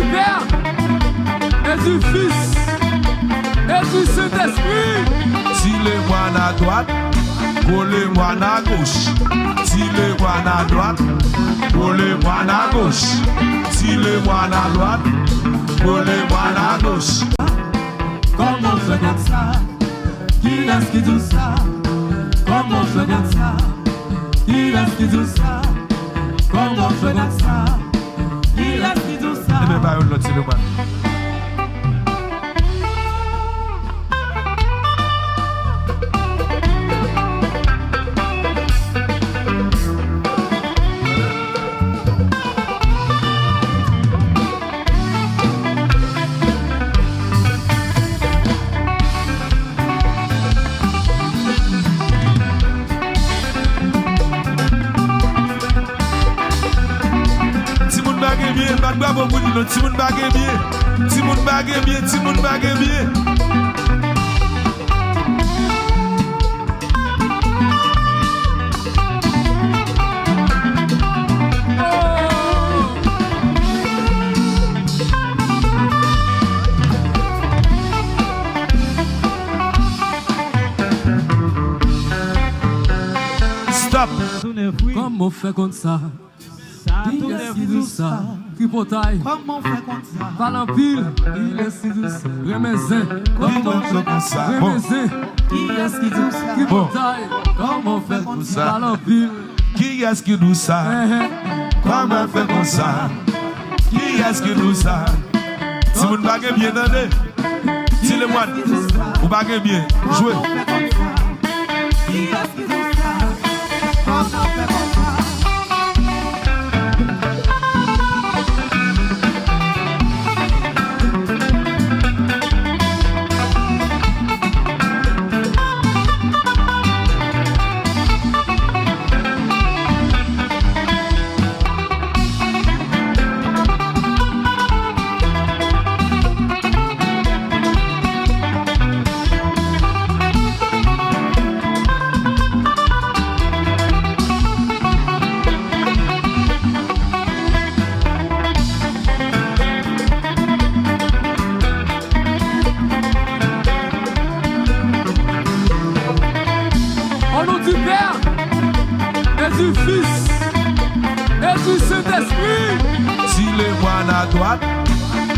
Père, et du Fils, et du Saint-Esprit. Tirez-moi à droite, roulez-moi à gauche. Tirez-moi à droite, roulez-moi à gauche. Tirez-moi à droite, roulez-moi à gauche. Comment on fait comme ça? Qui est-ce qui dit ça? Comment on fait comme ça? Qui est-ce qui dit ça? Comment on fait comme ça? Qui est-ce qui dit ça? Et même pas l'autre, c'est le man. Bravo pour nous, tout le monde bague bien. Tout le monde bague bien, tout le monde bague bien. Stop. Comment on fait comme ça? Qui est-ce qui dit ça? Qui potaille? Comment on fait comme ça? Parle en pile. Qui est-ce qui dit ça? Remezin. Comment on fait comme ça? Remezin. Qui est-ce qui dit ça? Qui potaille? Comment on fait comme ça? Parle en pile. Qui est-ce qui nous ça? Comment on fait comme ça? Qui est-ce qui nous ça? Si vous ne baguez bien, attendez. Si le moine, vous baguez bien, jouez. Qui est-ce qui dit ça? Comment on fait comme ça? Au nom du Père, et du Fils, et du Saint-Esprit. Tirez-moi à droite,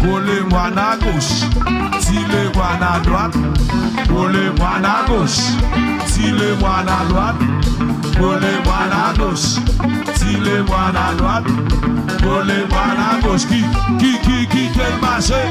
roulez-moi à gauche. Tirez-moi à droite, roulez-moi à gauche. Tirez-moi à droite, roulez-moi à gauche. Tirez-moi à droite, roulez-moi à gauche. Quel marché?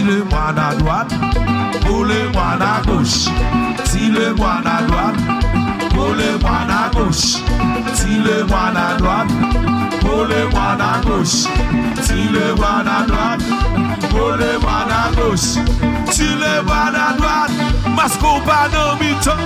Tirez-moi à droite, roulez-moi à gauche. Tirez-moi à droite, roulez-moi à gauche. Tirez-moi à droite, roulez-moi à gauche. Tirez-moi à droite, roulez-moi à gauche. Tirez-moi à droite, masco pas dans mi-temps.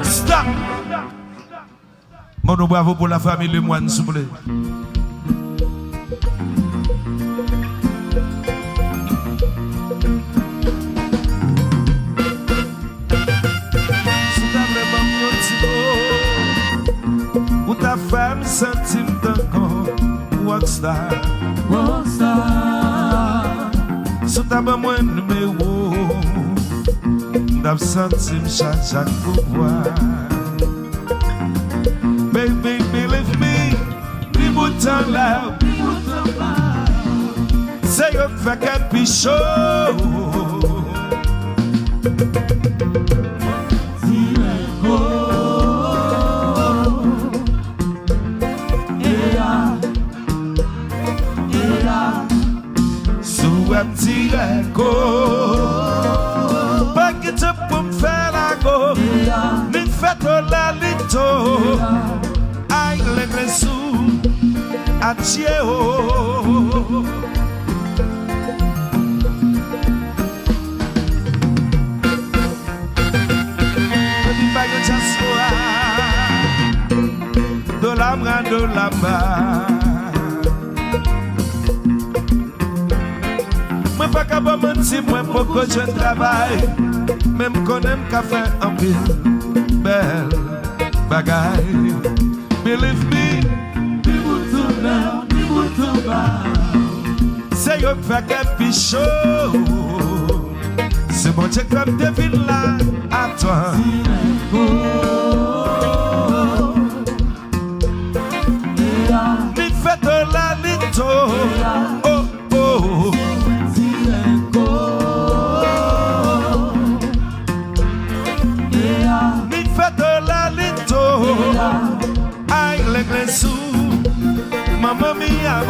Stop. Mon bravo pour la famille Le Moine, s'il vous plaît. Ou ta femme centime d'encore Rockstar Sous ta main moins numéro D'ab centime chaque pouvoir Baby, believe me Di bouton là C'est yo fait qu'un pichot Petit écho, pas que tu peux me faire la go, ni fait la lito, aïe les sous, à Thieo. De la main de la main. Moi pas qu'à mentir, moi pourquoi je travaille. Même qu'on aime qu'à faire un peu belle bagaille. Believe me, c'est yo qui fait qu'un pichot. C'est bon, j'ai comme des villes là à toi. Ni fait la lito. Oh, oh. Aïe les sous, mamma mia,